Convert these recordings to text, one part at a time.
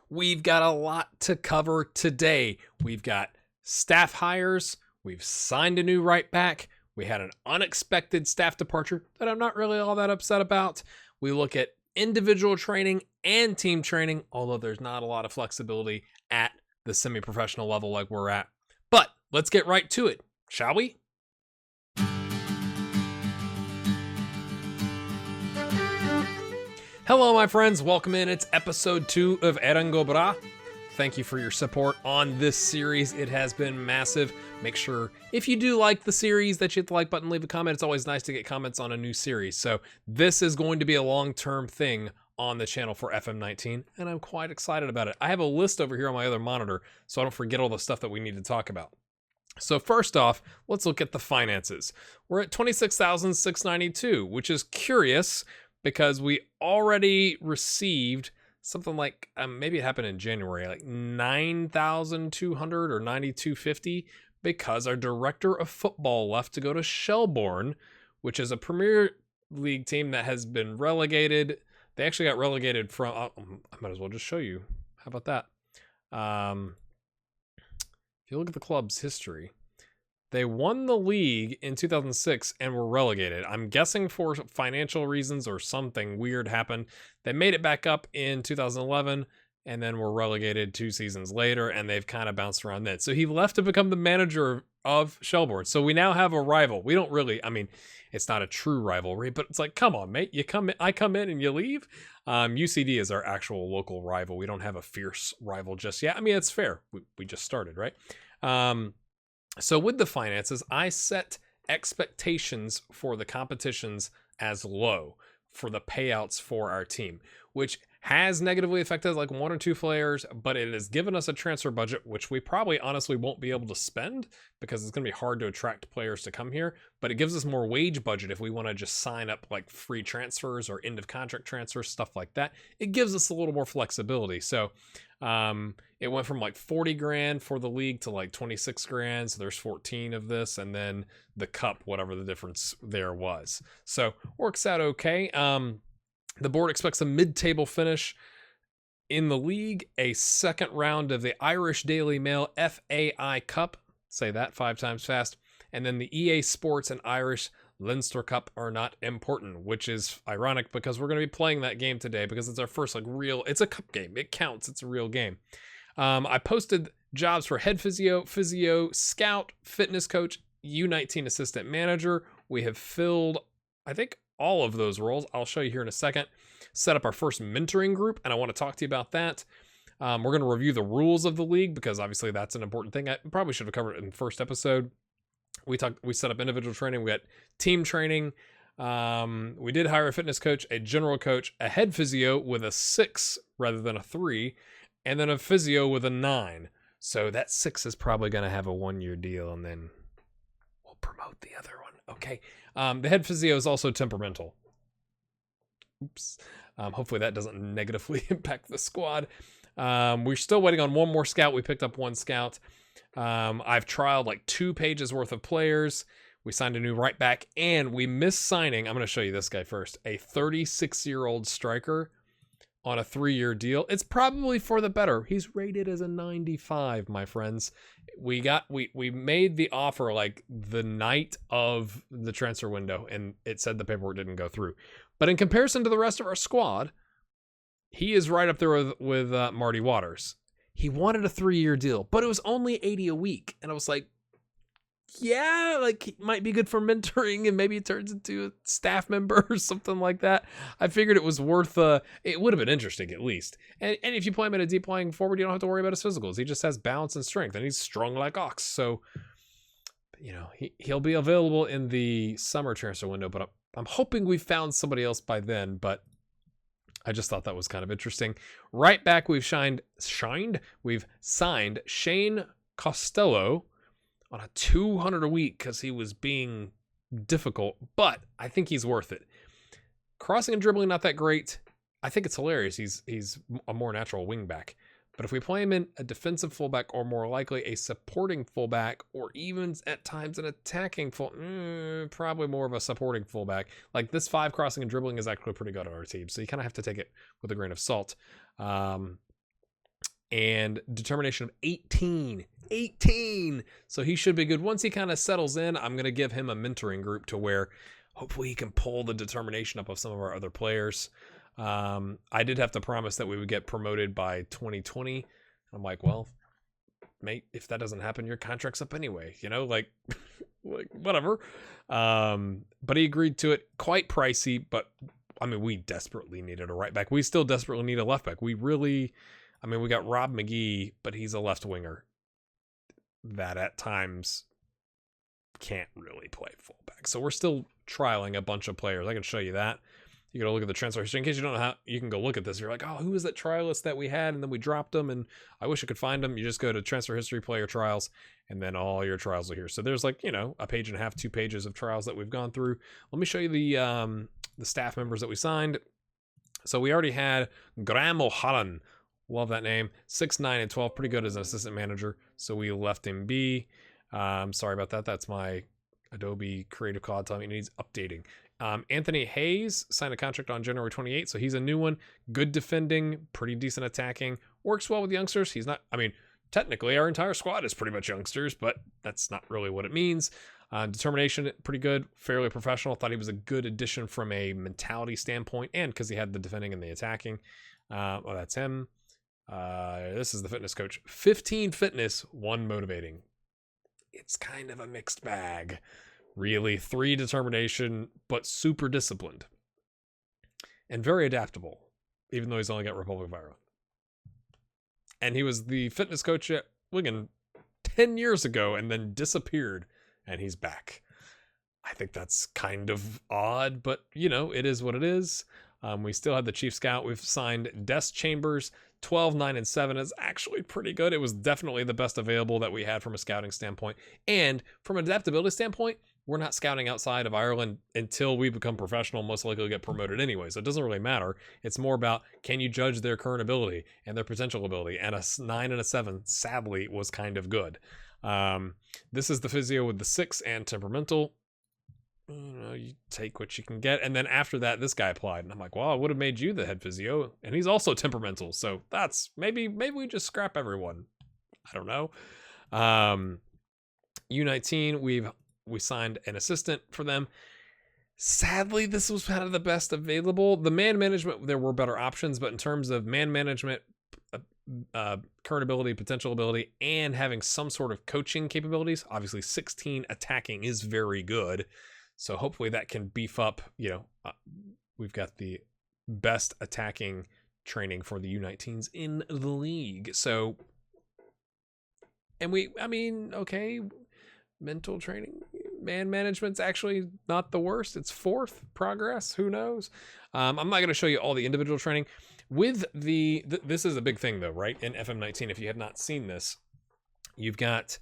We've got a lot to cover today. We've got staff hires. We've signed a new right back. We had an unexpected staff departure that I'm not really all that upset about. We look at individual training and team training, although there's not a lot of flexibility at the semi-professional level like we're at. But let's get right to it, shall we? Hello, my friends. Welcome in. It's episode 2 of Éirinn Brách. Thank you for your support on this series. It has been massive. Make sure, if you do like the series, that you hit the like button, leave a comment. It's always nice to get comments on a new series. So this is going to be a long-term thing on the channel for FM19, and I'm quite excited about it. I have a list over here on my other monitor, so I don't forget all the stuff that we need to talk about. So first off, let's look at the finances. We're at $26,692, which is curious because we already received something like, maybe it happened in January, like $9,200 or $9,250 because our director of football left to go to Shelbourne, which is a Premier League team that has been relegated. They actually got relegated from, I might as well just show you. How about that? If you look at the club's history, they won the league in 2006 and were relegated. I'm guessing for financial reasons or something weird happened. They made it back up in 2011 and then were relegated 2 seasons later, and they've kind of bounced around that. So he left to become the manager of Shelbourne. So we now have a rival. We don't really, it's not a true rivalry, but it's like, come on, mate. I come in and you leave. UCD is our actual local rival. We don't have a fierce rival just yet. It's fair. We just started, right? So with the finances, I set expectations for the competitions as low for the payouts for our team, which has negatively affected like 1 or 2 players, but it has given us a transfer budget, which we probably honestly won't be able to spend because it's going to be hard to attract players to come here, but it gives us more wage budget if we want to just sign up like free transfers or end of contract transfers, stuff like that. It gives us a little more flexibility. So it went from like 40 grand for the league to like 26 grand. So there's 14 of this, and then the cup, whatever the difference there was. So works out okay. The board expects a mid-table finish in the league, a second round of the Irish Daily Mail FAI Cup, say that 5 times fast, and then the EA Sports and Irish Leinster Cup are not important, which is ironic because we're going to be playing that game today because it's our first like real, it's a cup game. It counts. It's a real game. I posted jobs for head physio, scout, fitness coach, U19 assistant manager. We have filled, I think, all of those roles. I'll show you here in a second. Set up our first mentoring group, and I want to talk to you about that. We're going to review the rules of the league because obviously that's an important thing. I probably should have covered it in the first episode. We set up individual training. We got team training. We did hire a fitness coach, a general coach, a head physio with a 6 rather than a 3, and then a physio with a 9. So that 6 is probably going to have a 1-year deal, and then we'll promote the other one. Okay. The head physio is also temperamental. Oops. Hopefully that doesn't negatively impact the squad. We're still waiting on one more scout. We picked up 1 scout. I've trialed like 2 pages worth of players. We signed a new right back, and we missed signing. I'm going to show you this guy first. A 36-year-old striker on a 3-year deal. It's probably for the better. He's rated as a 95, my friends. We made the offer like the night of the transfer window, and it said the paperwork didn't go through. But in comparison to the rest of our squad, he is right up there with Marty Waters. He wanted a 3-year deal, but it was only 80 a week. And I was like, yeah, like it might be good for mentoring, and maybe it turns into a staff member or something like that. I figured it was worth, it would have been interesting at least. And if you play him at a deep lying forward, you don't have to worry about his physicals. He just has balance and strength, and he's strong like ox. So, he'll be available in the summer transfer window, but I'm hoping we found somebody else by then, but I just thought that was kind of interesting. Right back, we've signed Shane Costello on a 200 a week because he was being difficult, but I think he's worth it. Crossing and dribbling, not that great. I think it's hilarious. He's a more natural wing back. But if we play him in a defensive fullback, or more likely a supporting fullback, or even at times an attacking probably more of a supporting fullback. Like this 5 crossing and dribbling is actually pretty good on our team. So you kind of have to take it with a grain of salt. and determination of 18. So he should be good. Once he kind of settles in, I'm going to give him a mentoring group to where hopefully he can pull the determination up of some of our other players. I did have to promise that we would get promoted by 2020. I'm like, well, mate, if that doesn't happen, your contract's up anyway, like whatever. But he agreed to it. Quite pricey, but I mean, we desperately needed a right back. We still desperately need a left back. We got Rob McGee, but he's a left winger that at times can't really play fullback. So we're still trialing a bunch of players. I can show you that. You gotta look at the transfer history in case you don't know how. You can go look at this. You're like, oh, who was that trialist that we had, and then we dropped them, and I wish I could find them. You just go to transfer history, player trials, and then all your trials are here. So there's like a page and a half, 2 pages of trials that we've gone through. Let me show you the staff members that we signed. So we already had Graham O'Halloran. Love that name. 6'9" and 12, pretty good as an assistant manager. So we left him be. Sorry about that. That's my Adobe Creative Cloud telling me it needs updating. Anthony Hayes signed a contract on January 28th, so he's a new one. Good defending, pretty decent attacking, works well with youngsters. He's not, technically our entire squad is pretty much youngsters, but that's not really what it means. Determination, pretty good, fairly professional. Thought he was a good addition from a mentality standpoint, and because he had the defending and the attacking. That's him. This is the fitness coach. 15 fitness, 1 motivating. It's kind of a mixed bag. Really, 3 determination, but super disciplined. And very adaptable, even though he's only got Republic of Ireland. And he was the fitness coach at Wigan 10 years ago and then disappeared, and he's back. I think that's kind of odd, but, it is what it is. We still had the chief scout. We've signed Des Chambers. 12, 9, and 7 is actually pretty good. It was definitely the best available that we had from a scouting standpoint. And from an adaptability standpoint, we're not scouting outside of Ireland until we become professional, most likely get promoted anyway. So it doesn't really matter. It's more about, can you judge their current ability and their potential ability? And a 9 and a 7, sadly, was kind of good. This is the physio with the 6 and temperamental. You take what you can get. And then after that, this guy applied. And I'm like, well, I would have made you the head physio. And he's also temperamental. So that's, maybe we just scrap everyone. I don't know. U19, we signed an assistant for them. Sadly, this was kind of the best available. The man management, there were better options, but in terms of man management, current ability, potential ability, and having some sort of coaching capabilities, obviously 16 attacking is very good. So hopefully that can beef up, we've got the best attacking training for the U19s in the league. So, and okay, mental training, man management's actually not the worst. It's 4th progress. Who knows? I'm not going to show you all the individual training with this is a big thing though, right? In FM19, if you have not seen this, you've got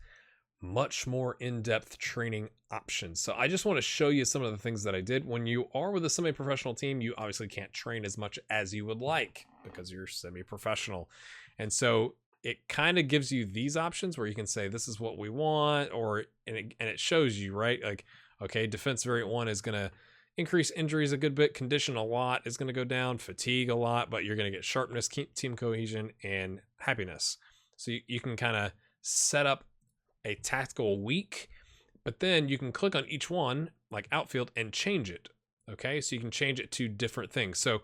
much more in-depth training options. So I just want to show you some of the things that I did. When you are with a semi-professional team, you obviously can't train as much as you would like because you're semi-professional. And so it kind of gives you these options where you can say, this is what we want, and it shows you, right? Like, okay, defense variant 1 is going to increase injuries a good bit, condition a lot is going to go down, fatigue a lot, but you're going to get sharpness, team cohesion, and happiness. So you can kind of set up a tactical week, but then you can click on each one, like outfield, and change it. Okay, so you can change it to different things. So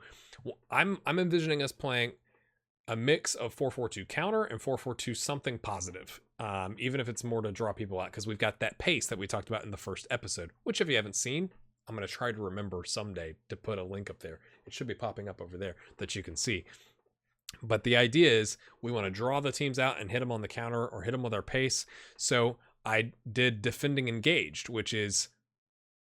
I'm envisioning us playing a mix of 4-4-2 counter and 4-4-2 something positive, even if it's more to draw people out, because we've got that pace that we talked about in the first episode, which if you haven't seen, I'm going to try to remember someday to put a link up there. It should be popping up over there that you can see. But the idea is we want to draw the teams out and hit them on the counter or hit them with our pace. So I did defending engaged, which is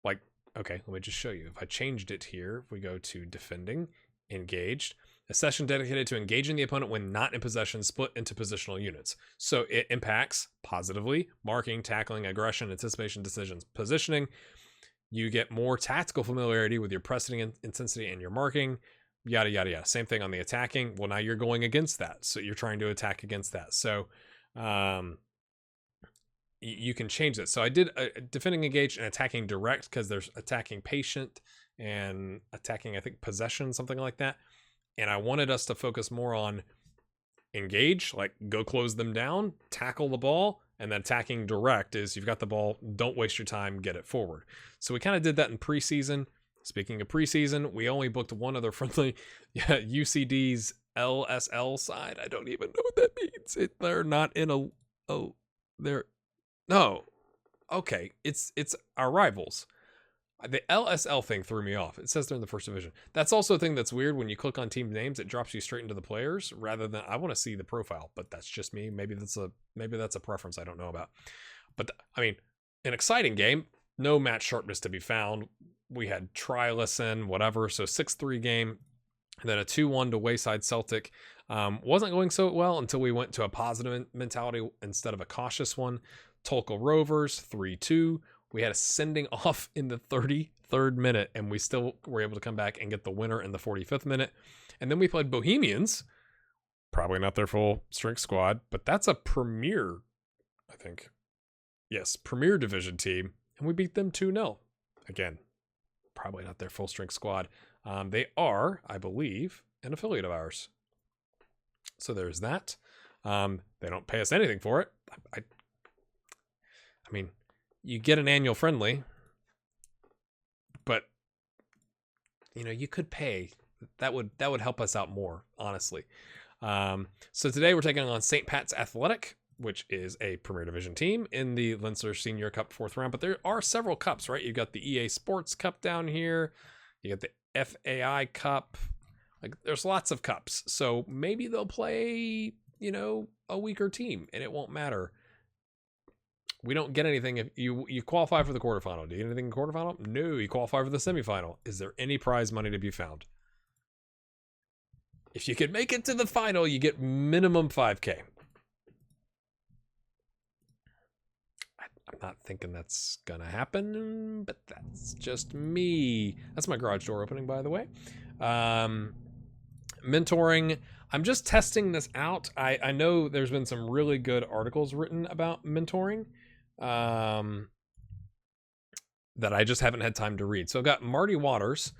like, okay, let me just show you. If I changed it here, if we go to defending engaged, a session dedicated to engaging the opponent when not in possession, split into positional units. So it impacts positively marking, tackling, aggression, anticipation, decisions, positioning. You get more tactical familiarity with your pressing intensity and your marking. Yada, yada, yada. Same thing on the attacking. Well, now you're going against that. So you're trying to attack against that. So you can change it. So I did defending engaged and attacking direct because there's attacking patient and attacking, I think, possession, something like that. And I wanted us to focus more on engage, like go close them down, tackle the ball, and then attacking direct is you've got the ball, don't waste your time, get it forward. So we kind of did that in preseason. Speaking of preseason, we only booked one other friendly, UCD's LSL side. I don't even know what that means. They're not in they're, no. Okay, it's our rivals. The LSL thing threw me off. It says they're in the first division. That's also a thing that's weird. When you click on team names, it drops you straight into the players rather than, I want to see the profile, but that's just me. Maybe that's a preference I don't know about. But I mean, an exciting game. No match sharpness to be found. We had Trilison, whatever. So 6-3 game, and then a 2-1 to Wayside Celtic. Wasn't going so well until we went to a positive mentality instead of a cautious one. Tolka Rovers 3-2. We had a sending off in the 33rd minute, and we still were able to come back and get the winner in the 45th minute. And then we played Bohemians. Probably not their full strength squad, but that's a Premier, I think. Yes, Premier Division team, and we beat them 2-0. Again, probably not their full strength squad. They are, I believe, an affiliate of ours. So there's that. They don't pay us anything for it. I mean, you get an annual friendly, but you could pay. That would help us out more, honestly. So today we're taking on St. Pat's Athletic, which is a Premier Division team in the Leinster Senior Cup 4th round. But there are several cups, right? You've got the EA Sports Cup down here. You got the FAI Cup. Like, there's lots of cups. So maybe they'll play, a weaker team, and it won't matter. We don't get anything if you qualify for the quarterfinal. Do you get anything in the quarterfinal? No, you qualify for the semifinal. Is there any prize money to be found? If you can make it to the final, you get minimum 5K. I'm not thinking that's gonna happen, but that's just me. That's my garage door opening, by the way. Mentoring. I'm just testing this out. I know there's been some really good articles written about mentoring. That I just haven't had time to read. So I've got Marty Waters,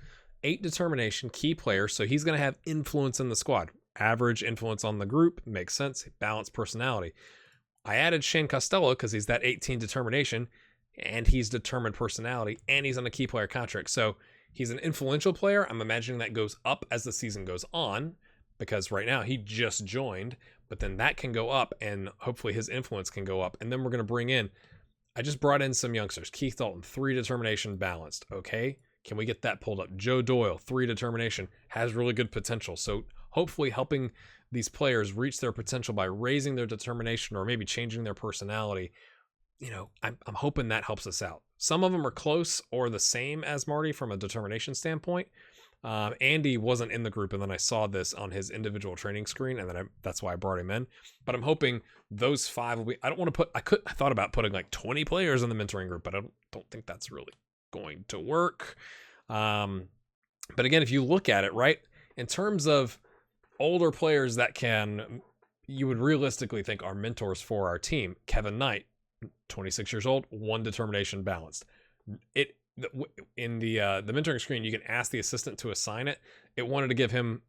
8 determination, key player. So he's going to have influence in the squad. Average influence on the group. Makes sense. Balanced personality. I added Shane Costello because he's that 18 determination, and he's determined personality, and he's on a key player contract. So he's an influential player. I'm imagining that goes up as the season goes on, because right now he just joined, but then that can go up, and hopefully his influence can go up. And then we're going to bring in, I just brought in some youngsters. Keith Dalton, 3 determination, balanced. Okay, can we get that pulled up? Joe Doyle, 3 determination, has really good potential. So hopefully helping these players reach their potential by raising their determination or maybe changing their personality. I'm hoping that helps us out. Some of them are close or the same as Marty from a determination standpoint. Andy wasn't in the group, and then I saw this on his individual training screen, and then that's why I brought him in. But I'm hoping those 5 will be. I don't want to put. I thought about putting like 20 players in the mentoring group, but I don't think that's really going to work. But again, if you look at it, right, in terms of older players that you would realistically think are mentors for our team. Kevin Knight, 26 years old, 1 determination, balanced. In the mentoring screen, you can ask the assistant to assign it. It wanted to give him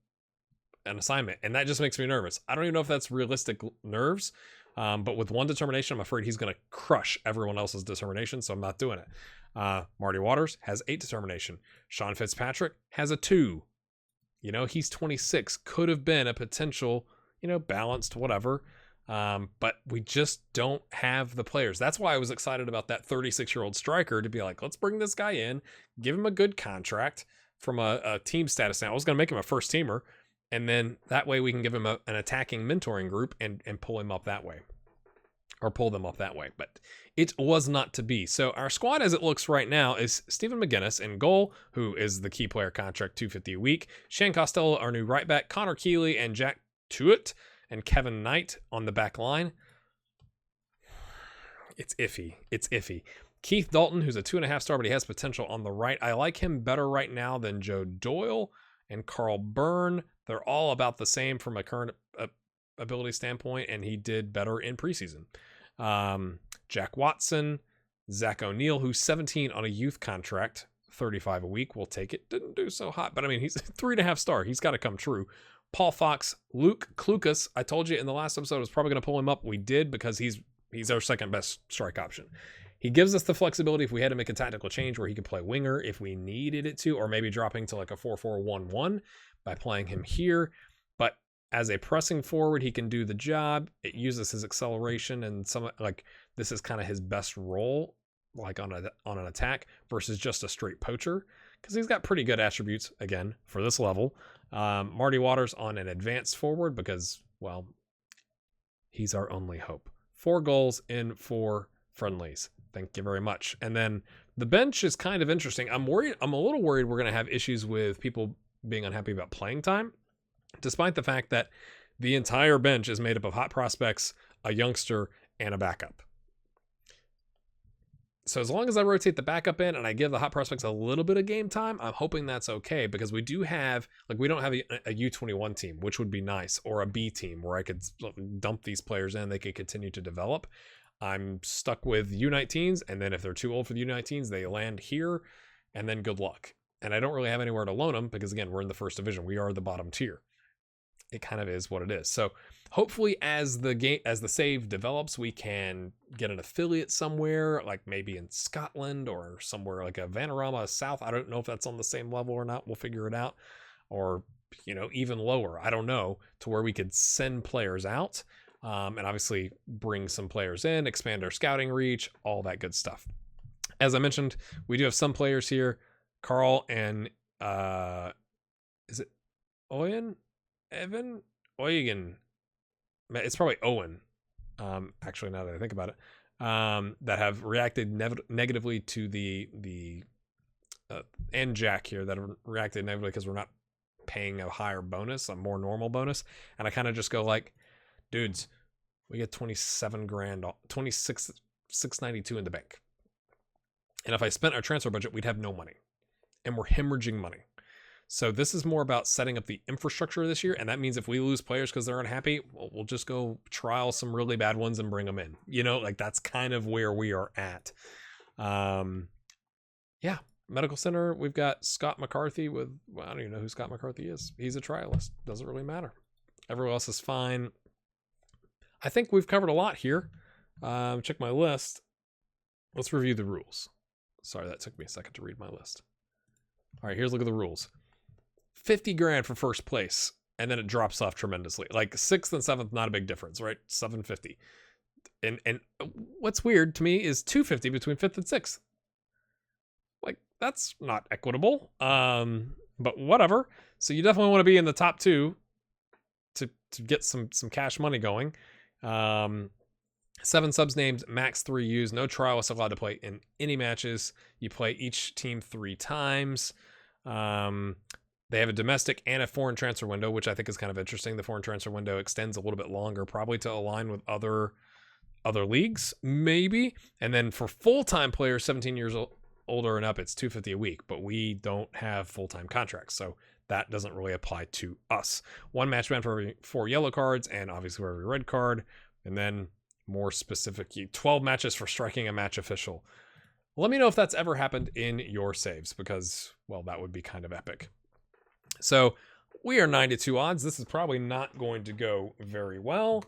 an assignment, and that just makes me nervous. I don't even know if that's realistic nerves, but with 1 determination, I'm afraid he's going to crush everyone else's determination, so I'm not doing it. Marty Waters has 8 determination. Sean Fitzpatrick has a 2. He's 26, could have been a potential, balanced whatever. But we just don't have the players. That's why I was excited about that 36-year-old striker to be like, let's bring this guy in, give him a good contract from a team status. Now I was going to make him a first teamer, and then that way we can give him an attacking mentoring group and pull him up that way, or pull them up that way. But it was not to be. So our squad as it looks right now is Stephen McGinnis in goal, who is the key player contract, $250 a week. Shane Costello, our new right back, Connor Keeley and Jack Tuitt, and Kevin Knight on the back line. It's iffy. Keith Dalton, who's a 2.5 star, but he has potential on the right. I like him better right now than Joe Doyle and Carl Byrne. They're all about the same from a current ability standpoint, and he did better in preseason. Jack Watson, Zach O'Neill, who's 17 on a youth contract, $35 a week. We'll take it. Didn't do so hot, but I mean, he's a 3.5 star. He's got to come true. Paul Fox, Luke Klukas. I told you in the last episode I was probably going to pull him up. We did, because he's our second best strike option. He gives us the flexibility if we had to make a tactical change where he could play winger if we needed it to, or maybe dropping to like a 4-4-1-1 by playing him here. But as a pressing forward, he can do the job. It uses his acceleration, and some like this is kind of his best role, like on an attack versus just a straight poacher, because he's got pretty good attributes again for this level. Marty Waters on an advanced forward because, well, he's our only hope. 4 goals in 4 friendlies. Thank you very much. And then the bench is kind of interesting. I'm a little worried we're going to have issues with people being unhappy about playing time, despite the fact that the entire bench is made up of hot prospects, a youngster, and a backup. So as long as I rotate the backup in and I give the hot prospects a little bit of game time, I'm hoping that's okay, because we do have, like, we don't have a U21 team, which would be nice, or a B team where I could dump these players in, they could continue to develop. I'm stuck with U19s, and then if they're too old for the U19s, they land here, and then good luck. And I don't really have anywhere to loan them because, again, we're in the first division. We are the bottom tier. It kind of is what it is. So hopefully as the save develops, we can get an affiliate somewhere, like maybe in Scotland or somewhere like a Vanarama South. I don't know if that's on the same level or not. We'll figure it out. Or, even lower. I don't know, to where we could send players out. And obviously bring some players in, expand our scouting reach, all that good stuff. As I mentioned, we do have some players here. Carl and is it Owen? Evan? Eugen. It's probably Owen. Actually, now that I think about it, that have reacted negatively to the and Jack here that have reacted negatively because we're not paying a higher bonus, a more normal bonus. And I kind of just go like, dudes, we get 27 grand, 26,692 in the bank. And if I spent our transfer budget, we'd have no money. And we're hemorrhaging money. So this is more about setting up the infrastructure this year. And that means if we lose players because they're unhappy, we'll just go trial some really bad ones and bring them in. Like that's kind of where we are at. Yeah. Medical center, we've got Scott McCarthy with, well, I don't even know who Scott McCarthy is. He's a trialist. Doesn't really matter. Everyone else is fine. I think we've covered a lot here. Check my list. Let's review the rules. Sorry, that took me a second to read my list. All right, here's a look at the rules. 50 grand for first place, and then it drops off tremendously. Like 6th and 7th, not a big difference, right? 750. And what's weird to me is 250 between 5th and 6th. Like, that's not equitable. But whatever. So you definitely want to be in the top 2 to get some cash money going. 7 subs named, max 3 U's. No trialists allowed to play in any matches. You play each team 3 times. They have a domestic and a foreign transfer window, which I think is kind of interesting. The foreign transfer window extends a little bit longer, probably to align with other leagues, maybe. And then for full-time players, 17 years older and up, it's $250 a week. But we don't have full-time contracts, so that doesn't really apply to us. 1 match ban for every 4 yellow cards, and obviously for every red card. And then more specifically, 12 matches for striking a match official. Let me know if that's ever happened in your saves, because, well, that would be kind of epic. So we are 9-2 odds. This is probably not going to go very well,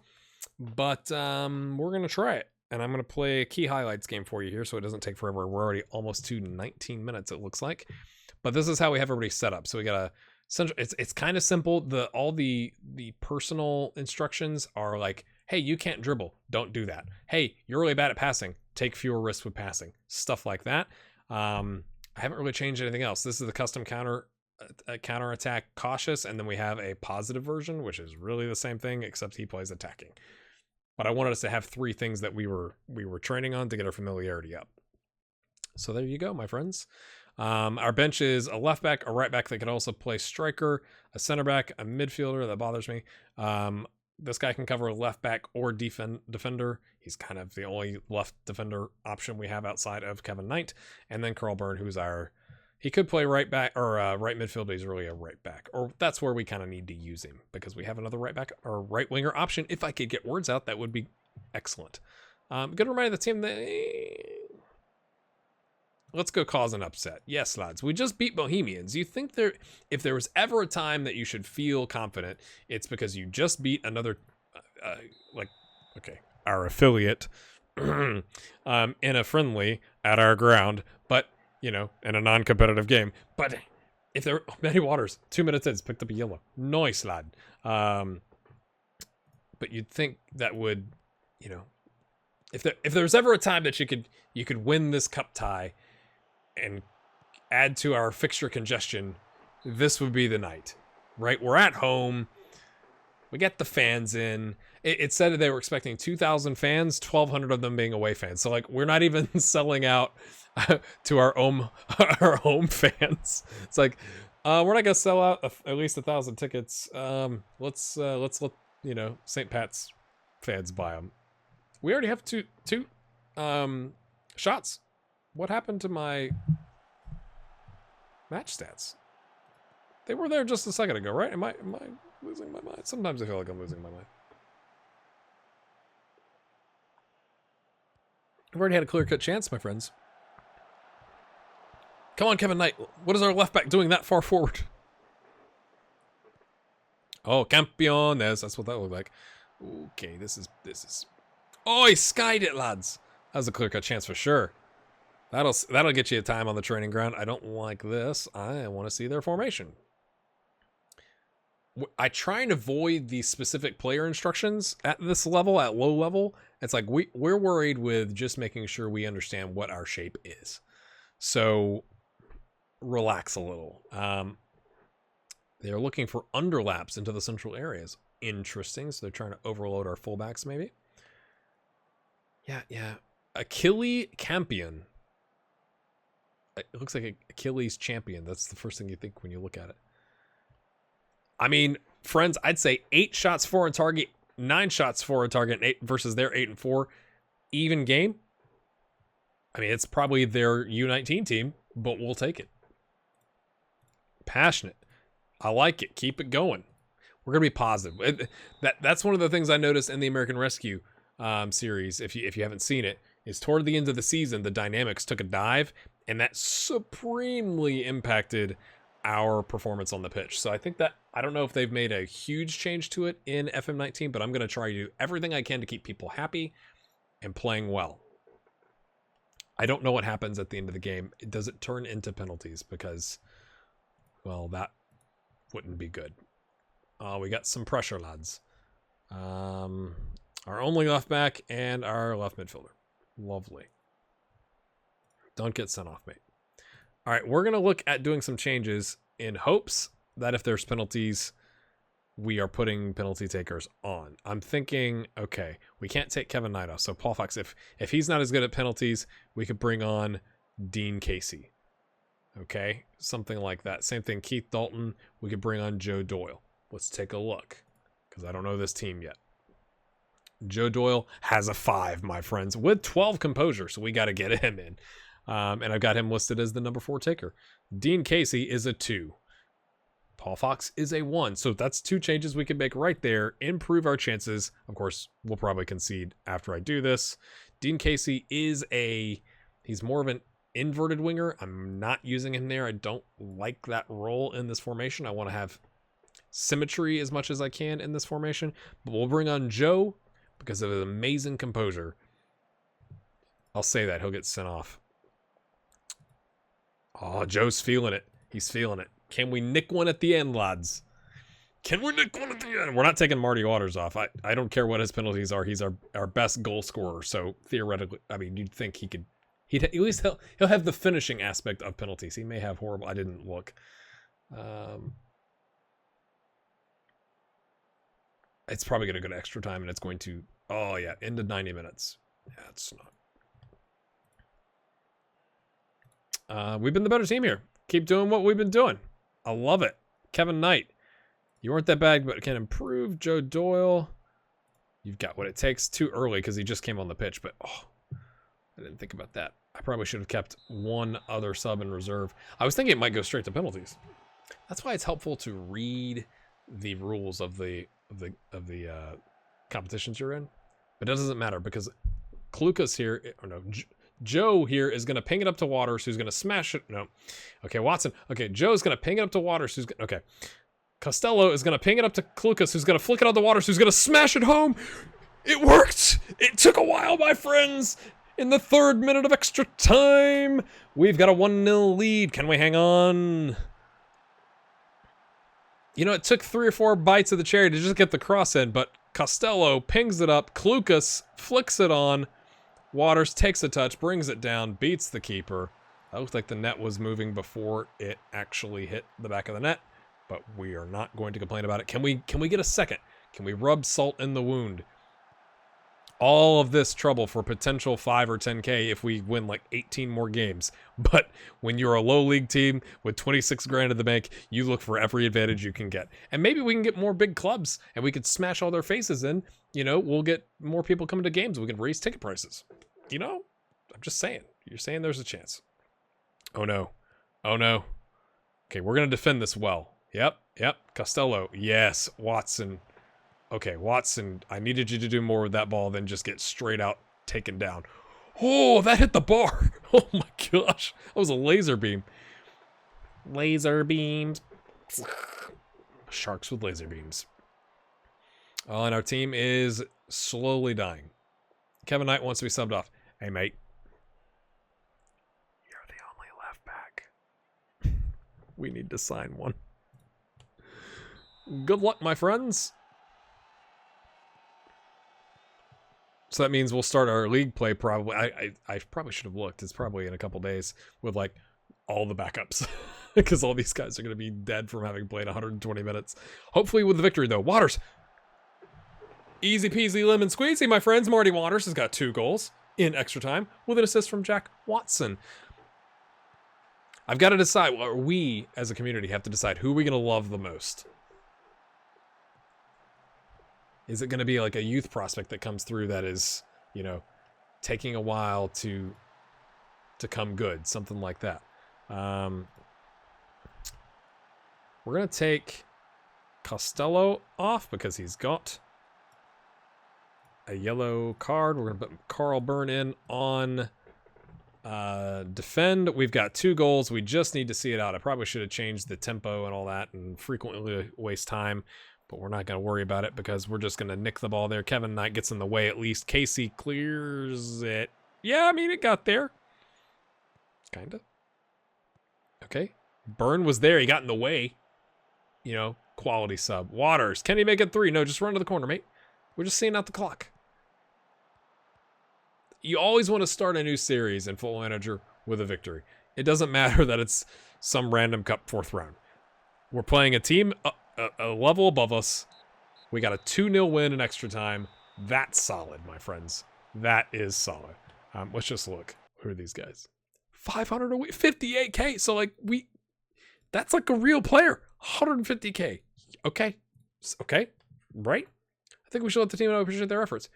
but we're going to try it. And I'm going to play a key highlights game for you here so it doesn't take forever. We're already almost to 19 minutes, it looks like. But this is how we have everybody set up. So we got a central. It's kind of simple. All the personal instructions are like, hey, you can't dribble. Don't do that. Hey, you're really bad at passing. Take fewer risks with passing. Stuff like that. I haven't really changed anything else. This is the custom counter attack cautious, and then we have a positive version, which is really the same thing, except he plays attacking. But I wanted us to have 3 things that we were training on to get our familiarity up. So there you go, my friends. Our bench is a left back, a right back that can also play striker, a center back, a midfielder. That bothers me. This guy can cover left back or defender. He's kind of the only left defender option we have outside of Kevin Knight. And then Carl Byrne, who's he could play right back or right midfield, but he's really a right back. Or that's where we kind of need to use him, because we have another right back or right winger option. If I could get words out, that would be excellent. Good reminder of the team. let's go cause an upset. Yes, lads, we just beat Bohemians. You think if there was ever a time that you should feel confident, it's because you just beat another, our affiliate in a friendly at our ground, but, you know, in a non-competitive game. But if there many waters, 2 minutes in, picked up a yellow. Nice, lad. But you'd think that would, you know, if there's ever a time that you could win this cup tie and add to our fixture congestion, this would be the night, right? We're at home. We get the fans in. It said that they were expecting 2,000 fans, 1,200 of them being away fans. So like, we're not even selling out to our home fans. It's like, we're not gonna sell out at least 1,000 tickets. Let's let, you know, St. Pat's fans buy them. We already have two shots. What happened to my match stats? They were there just a second ago, right? Am I losing my mind? Sometimes I feel like I'm losing my mind. I've already had a clear-cut chance, my friends. Come on, Kevin Knight. What is our left back doing that far forward? Oh, Campeones. That's what that looked like. Okay, this is. Oh, he skied it, lads. That was a clear-cut chance for sure. That'll get you a time on the training ground. I don't like this. I want to see their formation. I try and avoid the specific player instructions at this level, at low level. It's like we're worried with just making sure we understand what our shape is. So relax a little. They're looking for underlaps into the central areas. Interesting. So they're trying to overload our fullbacks, maybe. Yeah. Achilles Campion. It looks like Achilles Champion. That's the first thing you think when you look at it. I mean, friends, I'd say 8 shots for a target, 9 shots for a target, 8 versus their 8 and 4. Even game. I mean, it's probably their U19 team, but we'll take it. Passionate. I like it. Keep it going. We're going to be positive. That's one of the things I noticed in the American Rescue series, if you haven't seen it, is toward the end of the season, the dynamics took a dive, and that supremely impacted our performance on the pitch. So I think that, I don't know if they've made a huge change to it in FM19, but I'm going to try to do everything I can to keep people happy and playing well. I don't know what happens at the end of the game. Does it turn into penalties? Because, well, that wouldn't be good. We got some pressure, lads. Our only left back and our left midfielder. Lovely. Don't get sent off, mate. All right, we're going to look at doing some changes in hopes that if there's penalties, we are putting penalty takers on. I'm thinking, okay, we can't take Kevin Knight off. So Paul Fox, if he's not as good at penalties, we could bring on Dean Casey. Okay, something like that. Same thing, Keith Dalton. We could bring on Joe Doyle. Let's take a look, because I don't know this team yet. Joe Doyle has a 5, my friends, with 12 composure, so we got to get him in. And I've got him listed as the number 4 taker. Dean Casey is a 2. Paul Fox is a 1. So that's 2 changes we can make right there. Improve our chances. Of course, we'll probably concede after I do this. Dean Casey is he's more of an inverted winger. I'm not using him there. I don't like that role in this formation. I want to have symmetry as much as I can in this formation. But we'll bring on Joe because of his amazing composure. I'll say that. He'll get sent off. Oh, Joe's feeling it. He's feeling it. Can we nick one at the end, lads? Can we nick one at the end? We're not taking Marty Waters off. I don't care what his penalties are. He's our best goal scorer. So theoretically, I mean, you'd think he'd at least he'll have the finishing aspect of penalties. He may have horrible. I didn't look. It's probably going to go to extra time, and it's going to. Oh yeah, into 90 minutes. Yeah, it's not. We've been the better team here. Keep doing what we've been doing. I love it. Kevin Knight, you weren't that bad, but can improve. Joe Doyle, you've got what it takes. Too early because he just came on the pitch, but I didn't think about that. I probably should have kept one other sub in reserve. I was thinking it might go straight to penalties. That's why it's helpful to read the rules of the competitions you're in. But it doesn't matter because Kluka's here, or no, Joe here is going to ping it up to Waters, who's going to smash it. No. Okay, Watson. Okay, Joe's going to ping it up to Waters, who's going to... Okay. Costello is going to ping it up to Klukas, who's going to flick it on the Waters, who's going to smash it home. It worked! It took a while, my friends! In the 3rd minute of extra time, we've got a 1-0 lead. Can we hang on? You know, it took 3 or 4 bites of the cherry to just get the cross in, but Costello pings it up. Klukas flicks it on. Waters takes a touch, brings it down, beats the keeper. That looked like the net was moving before it actually hit the back of the net, but we are not going to complain about it. Can we get a second? Can we rub salt in the wound? All of this trouble for potential 5 or 10K if we win like 18 more games. But when you're a low league team with 26 grand in the bank, you look for every advantage you can get. And maybe we can get more big clubs and we could smash all their faces in. You know, we'll get more people coming to games. We can raise ticket prices. You know, I'm just saying. You're saying there's a chance. Oh no. Oh no. Okay, we're going to defend this well. Yep. Costello. Yes. Watson. Okay, Watson, I needed you to do more with that ball than just get straight out taken down. Oh, that hit the bar. Oh my gosh. That was a laser beam. Laser beams. Sharks with laser beams. Oh, and our team is slowly dying. Kevin Knight wants to be subbed off. Hey, mate. You're the only left back. We need to sign one. Good luck, my friends. So that means we'll start our league play probably. I probably should have looked. It's probably in a couple days with like all the backups because all these guys are going to be dead from having played 120 minutes. Hopefully with the victory though. Waters. Easy peasy lemon squeezy, my friends. Marty Waters has got 2 goals in extra time with an assist from Jack Watson. I've got to decide, or we as a community have to decide who are we going to love the most. Is it going to be like a youth prospect that comes through that is, you know, taking a while to come good, something like that. We're going to take Costello off because he's got a yellow card. We're going to put Carl Byrne in on defend. We've got 2 goals. We just need to see it out. I probably should have changed the tempo and all that and frequently waste time. But we're not going to worry about it because we're just going to nick the ball there. Kevin Knight gets in the way at least. Casey clears it. Yeah, I mean, it got there. Kind of. Okay. Byrne was there. He got in the way. You know, quality sub. Waters. Can he make it 3? No, just run to the corner, mate. We're just seeing out the clock. You always want to start a new series in Football Manager with a victory. It doesn't matter that it's some random cup 4th round. We're playing a team... a level above us. We got a 2-0 win in extra time. That's solid, my friends. That is solid. Let's just look. Who are these guys? 500 a week, 58K. So like that's like a real player. 150K. Okay. Okay. Right? I think we should let the team know we appreciate their efforts.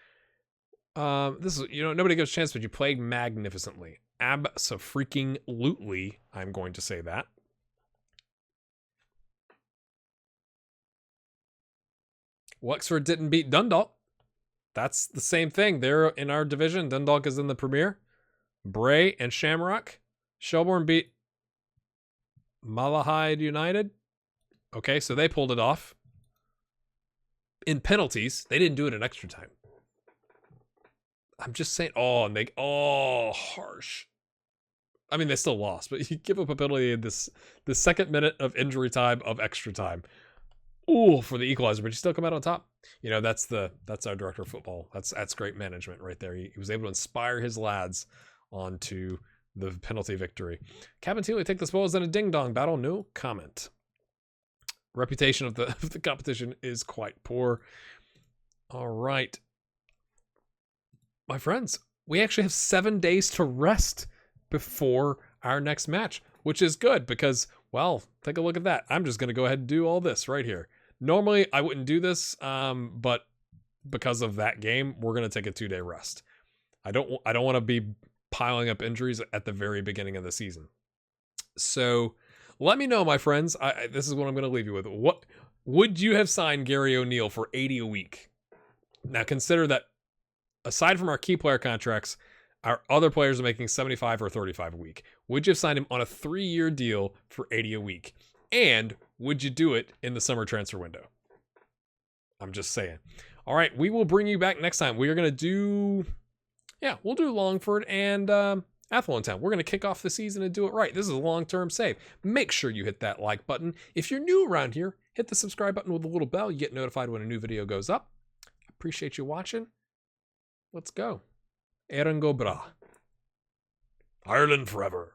This is, you know, nobody gives a chance, but you played magnificently. Abso-freaking-lutely, I'm going to say that. Wexford didn't beat Dundalk. That's the same thing. They're in our division. Dundalk is in the Premier. Bray and Shamrock. Shelbourne beat Malahide United. Okay, so they pulled it off. In penalties. They didn't do it in extra time. I'm just saying. Harsh. I mean, they still lost, but you give up a penalty in the 2nd minute of injury time of extra time. Ooh, for the equalizer, but you still come out on top. You know, that's our director of football. That's great management right there. He was able to inspire his lads onto the penalty victory. Cabinteely take this ball as in a ding-dong battle. No comment. Reputation of the competition is quite poor. All right. My friends, we actually have 7 days to rest before our next match, which is good because, well, take a look at that. I'm just going to go ahead and do all this right here. Normally, I wouldn't do this, but because of that game, we're going to take a 2-day rest. I don't want to be piling up injuries at the very beginning of the season. So let me know, my friends. This is what I'm going to leave you with. What would you have signed Gary O'Neill for 80 a week? Now, consider that aside from our key player contracts, Our other players are making 75 or 35 a week. Would you have signed him on a 3-year deal for 80 a week? And would you do it in the summer transfer window? I'm just saying. All right, we will bring you back next time. We are going to do, we'll do Longford and Athlone Town. We're going to kick off the season and do it right. This is a long-term save. Make sure you hit that like button. If you're new around here, hit the subscribe button with the little bell. You get notified when a new video goes up. Appreciate you watching. Let's go. Éirinn go Brách. Ireland forever.